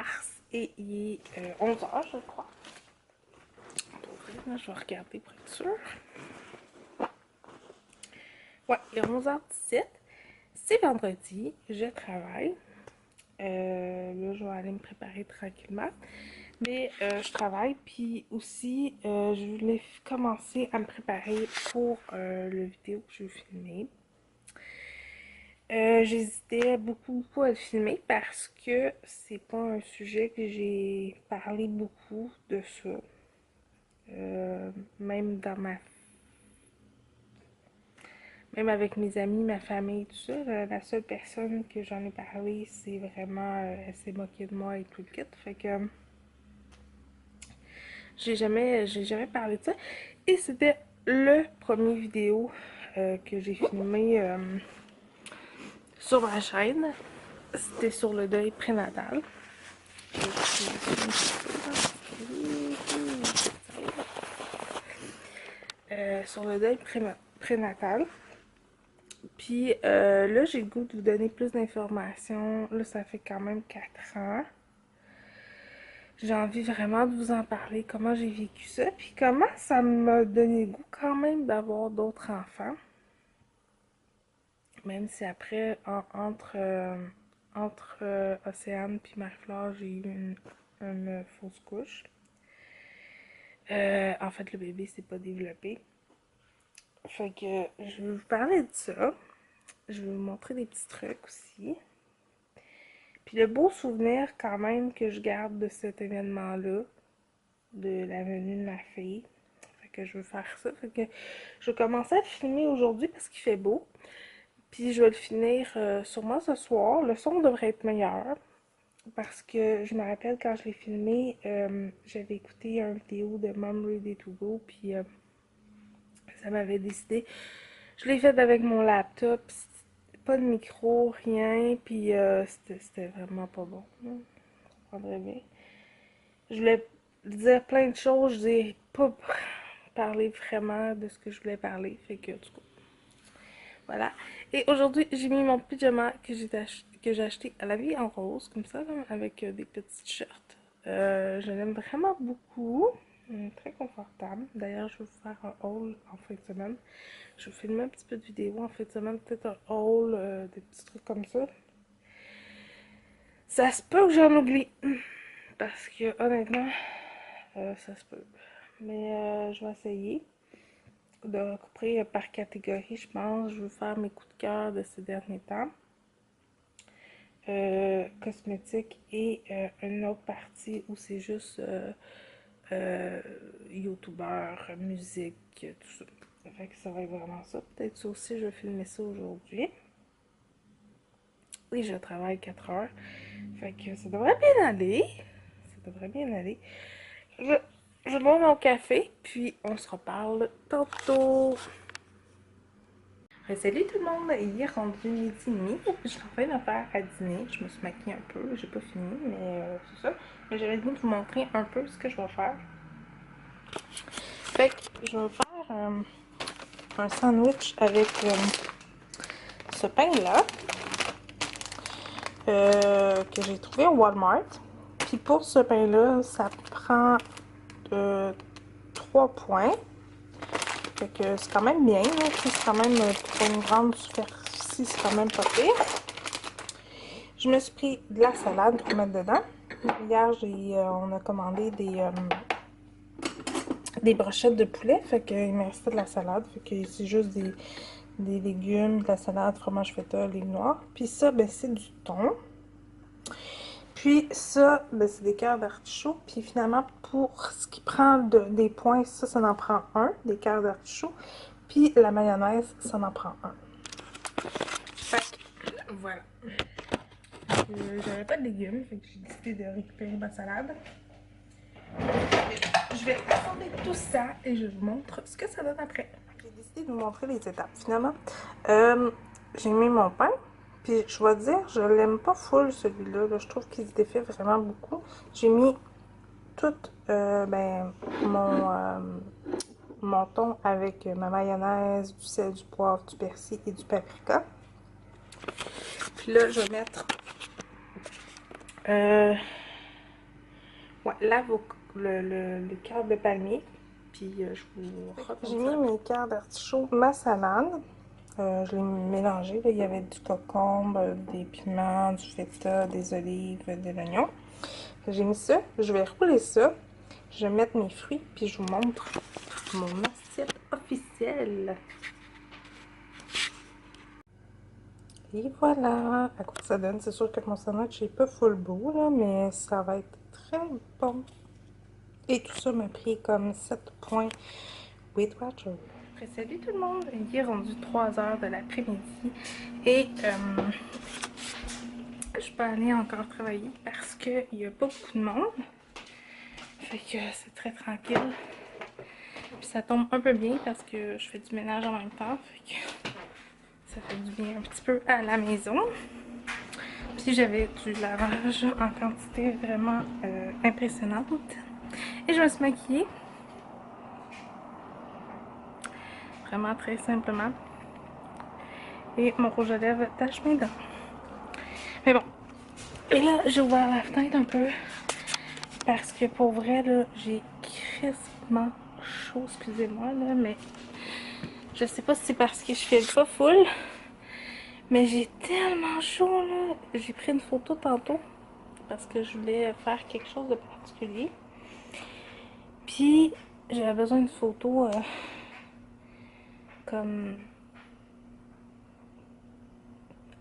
mars et il est 11h, je crois. Donc, je vais regarder pour être sûre. Ouais, il est 11h17. C'est vendredi, je travaille. Là, je vais aller me préparer tranquillement. Mais je travaille, puis aussi, je voulais commencer à me préparer pour le vidéo que je vais filmer. J'hésitais beaucoup à le filmer parce que c'est pas un sujet que j'ai parlé beaucoup de ça. Même dans même avec mes amis, ma famille, tout ça, la seule personne que j'en ai parlé, c'est vraiment, elle s'est moquée de moi et tout le kit. Fait que j'ai jamais parlé de ça. Et c'était le premier vidéo que j'ai filmé sur ma chaîne. C'était sur le deuil prénatal. Sur le deuil prénatal. Puis là, j'ai le goût de vous donner plus d'informations. Là, ça fait quand même 4 ans. J'ai envie vraiment de vous en parler, comment j'ai vécu ça, puis comment ça m'a donné le goût quand même d'avoir d'autres enfants. Même si après, entre Océane puis Marie-Flore, j'ai eu une fausse couche. En fait, le bébé s'est pas développé. Fait que je vais vous parler de ça. Je vais vous montrer des petits trucs aussi. Puis le beau souvenir quand même que je garde de cet événement-là, de la venue de ma fille. Fait que je veux faire ça. Fait que je vais commencer à le filmer aujourd'hui parce qu'il fait beau. Puis je vais le finir sûrement ce soir. Le son devrait être meilleur. Parce que je me rappelle quand je l'ai filmé, j'avais écouté une vidéo de Mom Ready to Go. Puis ça m'avait décidé. Je l'ai fait avec mon laptop. Pas de micro, rien. Puis c'était vraiment pas bon. Je comprendrais bien. Je voulais dire plein de choses. Je n'ai pas parlé vraiment de ce que je voulais parler. Fait que, du coup, voilà. Et aujourd'hui, j'ai mis mon pyjama que j'ai acheté à la vie en rose, comme ça, là, avec des petites shirts. Je l'aime vraiment beaucoup. Très confortable. D'ailleurs, je vais vous faire un haul en fin de semaine. Je vais filmer un petit peu de vidéo en fin de semaine, peut-être un haul, des petits trucs comme ça. Ça se peut que j'en oublie. Parce que honnêtement, ça se peut. Mais je vais essayer de recouper par catégorie, je pense. Je veux faire mes coups de cœur de ces derniers temps. Cosmétiques et une autre partie où c'est juste youtubeur, musique, tout ça. Fait que ça va être vraiment ça. Peut-être ça aussi, je vais filmer ça aujourd'hui. Et je travaille 4 heures. Fait que ça devrait bien aller. Ça devrait bien aller. Je bois mon café, puis on se reparle tantôt. Salut tout le monde! Il est rendu midi et demi. Je suis en train de faire à dîner. Je me suis maquillée un peu. J'ai pas fini, mais c'est ça. Mais j'avais le goût de vous montrer un peu ce que je vais faire. Fait que je vais faire un sandwich avec ce pain-là que j'ai trouvé au Walmart. Puis pour ce pain-là, ça prend 3 points. Fait que c'est quand même bien. C'est quand même pour une grande superficie, c'est quand même pas pire. Je me suis pris de la salade pour mettre dedans. Hier, on a commandé des brochettes de poulet. Fait qu'il me restait de la salade. Fait que c'est juste des légumes, de la salade, fromage feta, légumes noirs. Puis ça, ben, c'est du thon. Puis ça, ben, c'est des cœurs d'artichaut. Puis finalement, pour ce qui prend des points, ça en prend un, des cœurs d'artichaut. Puis la mayonnaise, ça en prend un. Fait que, voilà. J'avais pas de légumes, fait que j'ai décidé de récupérer ma salade. Je vais assembler tout ça et je vous montre ce que ça donne après. J'ai décidé de vous montrer les étapes. Finalement, j'ai mis mon pain. Puis je dois dire, je l'aime pas full celui-là. Là. Je trouve qu'il se défait vraiment beaucoup. J'ai mis tout ben, mon thon avec ma mayonnaise, du sel, du poivre, du persil et du paprika. Puis là, je vais mettre Ouais, le cœur de palmier. Puis je vous raconte. J'ai mis mes cœurs d'artichaut macédoine. Je l'ai mélangé. Là. Il y avait du concombre, des piments, du feta, des olives, de l'oignon. J'ai mis ça. Je vais rouler ça. Je vais mettre mes fruits. Puis je vous montre mon assiette officielle. Et voilà. À quoi ça donne. C'est sûr que mon sandwich n'est pas full beau, là, mais ça va être très bon. Et tout ça m'a pris comme 7 points Weight Watcher. Salut tout le monde, il est rendu 3 heures de l'après-midi et je peux aller encore travailler parce qu'il n'y a pas beaucoup de monde. Fait que c'est très tranquille. Puis ça tombe un peu bien parce que je fais du ménage en même temps. Fait que ça fait du bien un petit peu à la maison. Puis j'avais du lavage en quantité vraiment impressionnante. Et je me suis maquillée. Vraiment très simplement. Et mon rouge à lèvres tache mes dents. Mais bon. Et là, j'ai ouvert la fenêtre un peu. Parce que pour vrai, là, j'ai crispement chaud, excusez-moi, là, mais je sais pas si c'est parce que je fais pas full. Mais j'ai tellement chaud, là. J'ai pris une photo tantôt. Parce que je voulais faire quelque chose de particulier. Puis, j'avais besoin d'une photo comme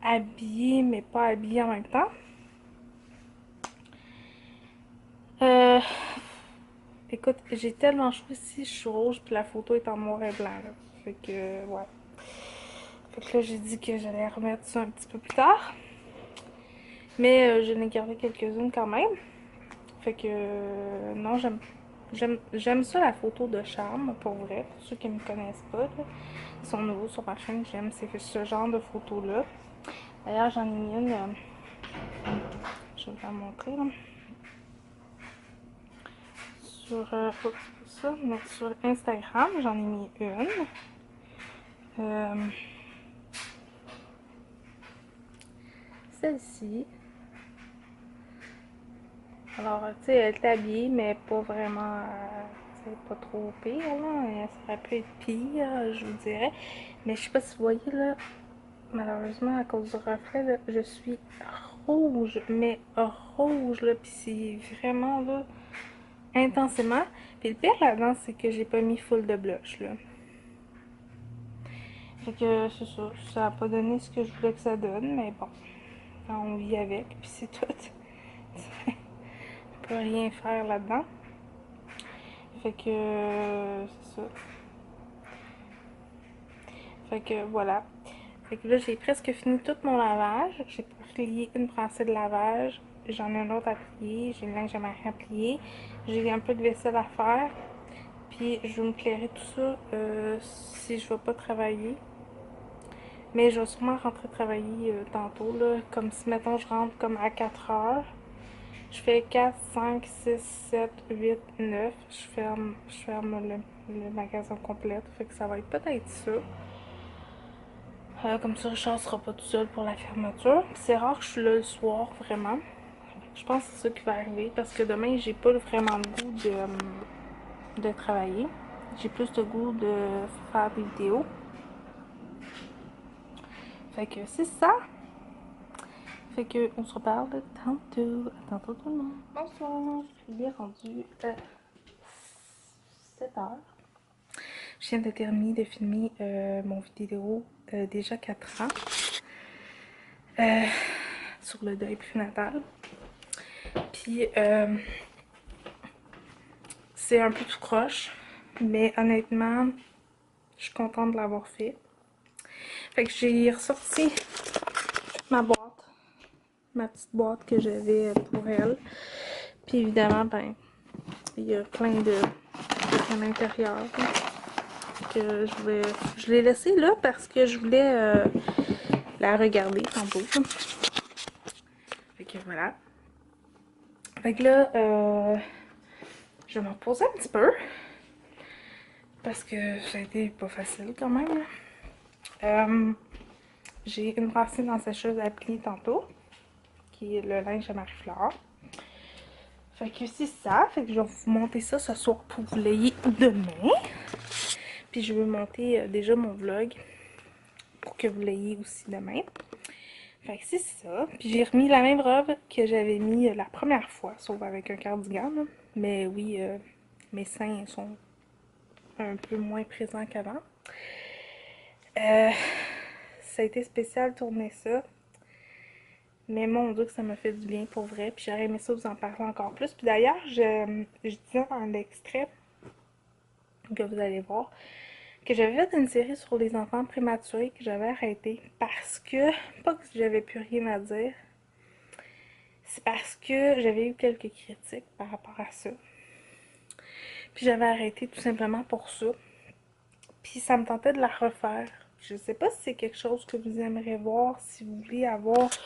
habillée, mais pas habillée en même temps. Écoute, j'ai tellement chaud ici, je suis rouge, puis la photo est en noir et blanc, là. Fait que, ouais. Fait que là, j'ai dit que j'allais remettre ça un petit peu plus tard. Mais je n'ai gardé quelques-unes quand même. Fait que, non, j'aime ça, la photo de charme, pour vrai. Pour ceux qui ne me connaissent pas, là, ils sont nouveaux sur ma chaîne, j'aime ce genre de photos-là. D'ailleurs, j'en ai mis une, je vais vous la montrer, là. Sur Instagram, j'en ai mis une. Celle-ci. Alors, tu sais, elle est habillée, mais pas vraiment, tu sais, pas trop pire, là. Elle serait pu être pire, je vous dirais. Mais je sais pas si vous voyez, là, malheureusement, à cause du reflet, là, je suis rouge, mais rouge, là, puis c'est vraiment, là, intensément. Puis le pire là-dedans, c'est que j'ai pas mis full de blush, là. Fait que c'est ça, ça a pas donné ce que je voulais que ça donne, mais bon, on vit avec, puis c'est tout. On peut rien faire là-dedans. Fait que c'est ça. Fait que voilà. Fait que là, j'ai presque fini tout mon lavage. J'ai plié une brassée de lavage. J'en ai un autre à plier. J'ai le linge à marrer à plier. J'ai un peu de vaisselle à faire. Puis je vais me clairer tout ça si je vais pas travailler. Mais je vais sûrement rentrer travailler tantôt. Là. Comme si, mettons, je rentre comme à 4 heures. Je fais 4, 5, 6, 7, 8, 9. Je ferme le magasin complet. Fait que ça va être peut-être ça. Comme ça, Richard sera pas tout seul pour la fermeture. C'est rare que je suis là le soir, vraiment. Je pense que c'est ça qui va arriver parce que demain, j'ai pas vraiment le goût de travailler. J'ai plus le goût de faire des vidéos. Fait que c'est ça. Fait que on se reparle tantôt. À tantôt tout le monde. Bonsoir. Il est rendu 7 heures. Je viens de terminer de filmer mon vidéo déjà 4 ans. Sur le deuil prénatal. Puis c'est un peu tout croche, mais honnêtement, je suis contente de l'avoir fait. Fait que j'ai ressorti ma boîte, ma petite boîte que j'avais pour elle. Puis évidemment, ben, il y a plein de trucs à l'intérieur que je l'ai laissé là parce que je voulais la regarder tantôt. Fait que voilà. Fait que là, je vais me reposer un petit peu. Parce que ça a été pas facile quand même. J'ai une brassée dans la sécheuse à plier tantôt, qui est le linge à Marie-Fleur. Fait que c'est ça. Fait que je vais vous monter ça ce soir pour vous l'ayez demain. Puis je vais monter déjà mon vlog pour que vous l'ayez aussi demain. Fait que c'est ça. Puis j'ai remis la même robe que j'avais mis la première fois, sauf avec un cardigan. Là. Mais oui, mes seins sont un peu moins présents qu'avant. Ça a été spécial de tourner ça. Mais mon Dieu que ça m'a fait du bien pour vrai. Puis j'aurais aimé ça vous en parler encore plus. Puis d'ailleurs, je disais dans l'extrait que vous allez voir que j'avais fait une série sur les enfants prématurés que j'avais arrêté parce que, pas que j'avais plus rien à dire, c'est parce que j'avais eu quelques critiques par rapport à ça. Puis j'avais arrêté tout simplement pour ça. Puis ça me tentait de la refaire. Je sais pas si c'est quelque chose que vous aimeriez voir, si vous voulez avoir... Tu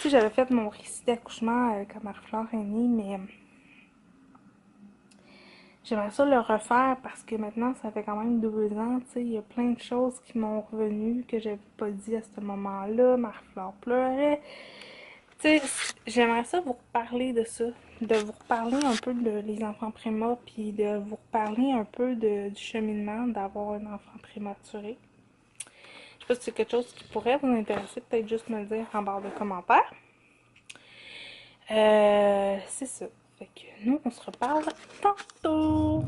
sais, j'avais fait mon récit d'accouchement quand Marie-Flore est née, mais j'aimerais ça le refaire parce que maintenant, ça fait quand même 2 ans, tu sais, il y a plein de choses qui m'ont revenu que j'avais pas dit à ce moment-là. Marie-Flore pleurait. Tu sais, j'aimerais ça vous reparler de ça, de vous reparler un peu de les enfants préma, puis de vous reparler un peu du cheminement d'avoir un enfant prématuré. Je sais pas si c'est quelque chose qui pourrait vous intéresser, peut-être juste me le dire en barre de commentaires. C'est ça. Fait que nous, on se reparle tantôt.